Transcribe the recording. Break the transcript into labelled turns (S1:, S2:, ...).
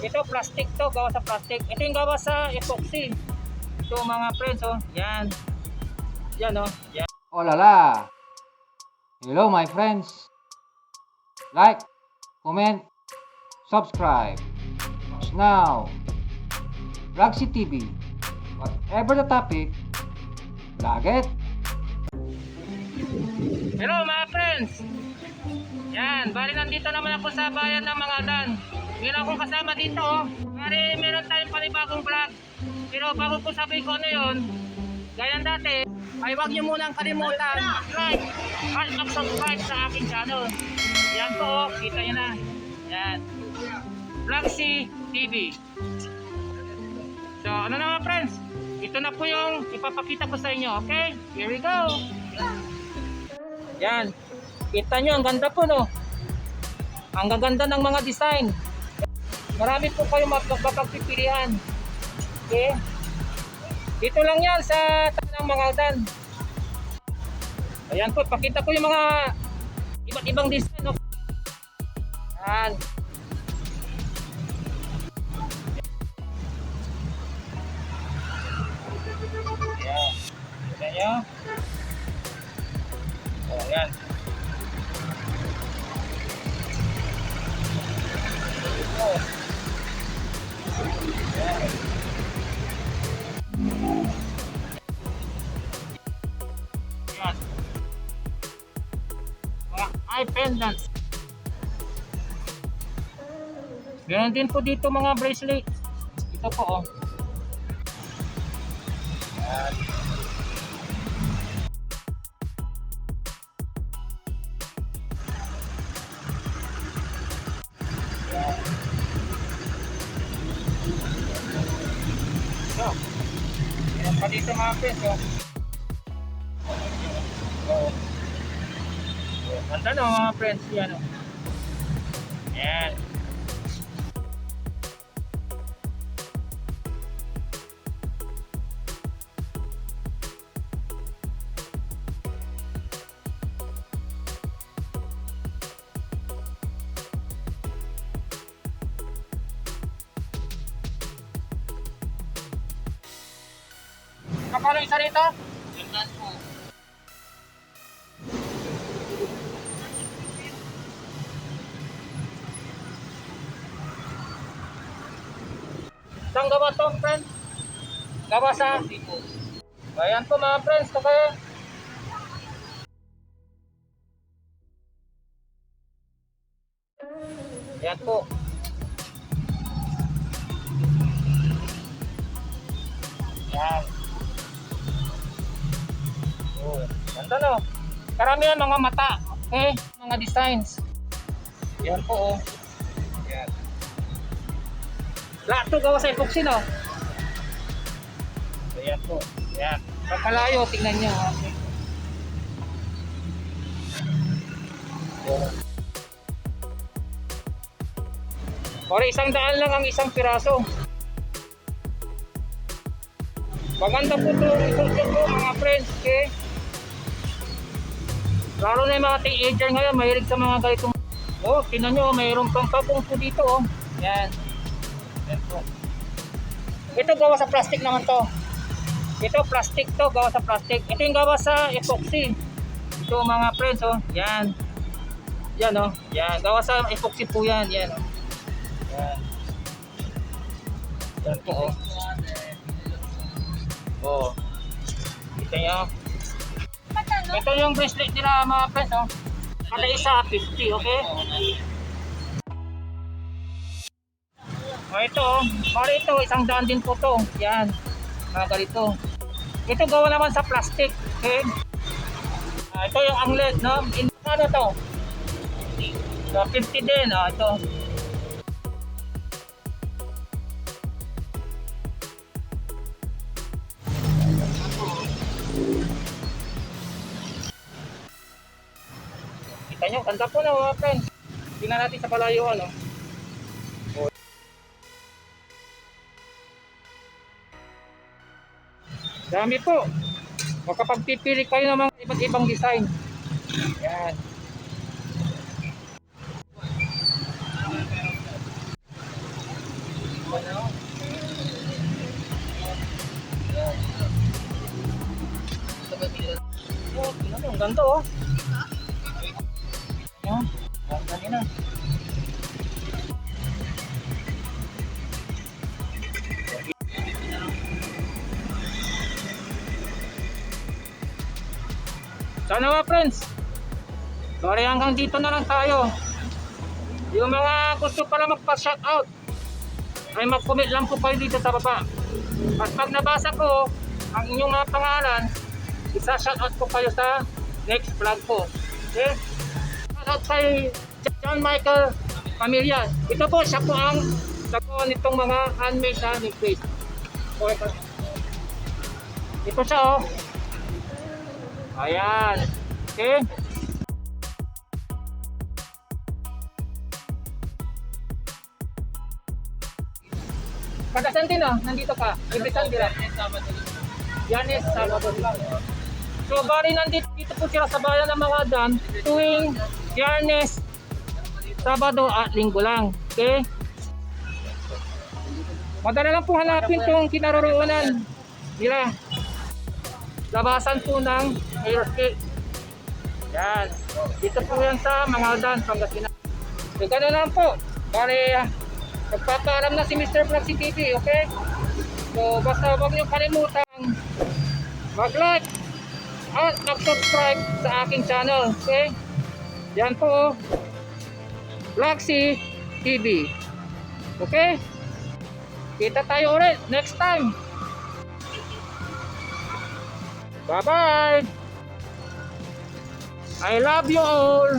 S1: Ito plastic to, gawa sa plastic. Ito yung gawa sa epoxy. Ito mga friends, oh. Yan. Yan, oh. Yan.
S2: Oh la la! Hello my friends! Like, comment, subscribe. Watch now! Vlogzy TV. Whatever the topic, vlog it!
S1: Hello mga friends! Yan, bali nandito naman ako sa bayan ng Mangaldan. Meron akong kasama dito, oh. Bali meron tayong panibagong vlog. Pero bago ko sabihin ko ano yun, gaya dati, ay huwag nyo munang kalimutan like at mag-subscribe sa aking channel. Yan po, oh, kita nyo na. Yan, Vlogzy TV. So ano na mga friends, ito na po yung ipapakita ko sa inyo, okay? Here we go! Yan, kita nyo, ang ganda po, no? Ang gaganda ng mga design. Marami po kayo mapagpipilian. Okay? Dito lang yan sa Tanang Mangaldan. Ayan po, pakita ko yung mga iba't ibang design, no? Yan. Ayan. Kita nyo? Oh, yan. Oh. Yan. Yan. Mga eye pendants. Ganun din po dito mga bracelet. Ito po, oh. Yan. So, yan pa dito mga friends, oh. Oh. Ganda no mga friends, yan, oh. Yan. Kapalo isa rito? Ganda po. Saan gawa to, friends? Gawa sa? Ayan po mga friends, ito kayo. Ayan po. Ayan. Oh, ganda no. Karamihan mga mata, okay? Mga designs. Yan po, oh. Yan. Lahat to gawa sa epoxy, no? Ayan po. Yan. Pagkalayo, tingnan nyo. Okay. Or 100 lang ang isang piraso. Maganda po ito po mga friends, okay? Lalo na yung mga teenager ngayon, mahilig sa mga ganitong. Oh, tingnan nyo, mayroon pang pabong po dito, oh. Yan. Yan po. Ito gawa sa plastic naman to. Ito plastic to, gawa sa plastic. Ito yung gawa sa epoxy. Ito mga friends, oh. Yan. Yan, oh. Yan, gawa sa epoxy po yan. Yan, oh. Yan. Yan po, oh. Oh. Kita nyo. Ito yung bracelet nila mga friends, oh. Kada isa 50, okay? Oh, ito, oh. Bali ito, 100 din po to. Yan. Mga ganito. Ito gawa naman sa plastic, okay? Ito yung anglet, no? Ano to? So, 50 din, oh. Ito. Kita nyo, ganda po na mga friends. Tingnan natin sa palayuan, no? Dami po. Makapagpipili kayo ng mga iba't ibang design. Yan. Ganda oh. Yan. Ganda nila. Sana nga friends. Bari hanggang dito na lang tayo. Yung mga gusto pala magpa-shoutout ay mag-comment lang po kayo dito sa baba. At pag nabasa ko ang inyong mga pangalan, isa-shoutout ko kayo sa next vlog ko. Okay? Shoutout kay John Michael Pamilya. Ito po, siya po ang nagawa nitong mga handmade na necklace. Okay. Ito siya oh. Ayan. Okay? Kada Santino, nandito ka. Every Sunday lang. Yanis, Sabado. So, bali nandito po sila sa bayan ng mga dan tuwing Yanis, Sabado at Linggo lang. Okay? Madali lang po hanapin itong kinaroroonan nila. Labasan po ng aeroscape. Yan. Dito po yan sa Mangaldan, Pangasinan. So, gano'n lang po. Bali, nagpapaalam na si Mr. Flaxy TV, okay? So, basta huwag niyo kalimutan mag-like at mag-subscribe sa aking channel, okay? Yan po, Flaxy TV. Okay? Kita tayo ulit next time. Bye-bye! I love you all!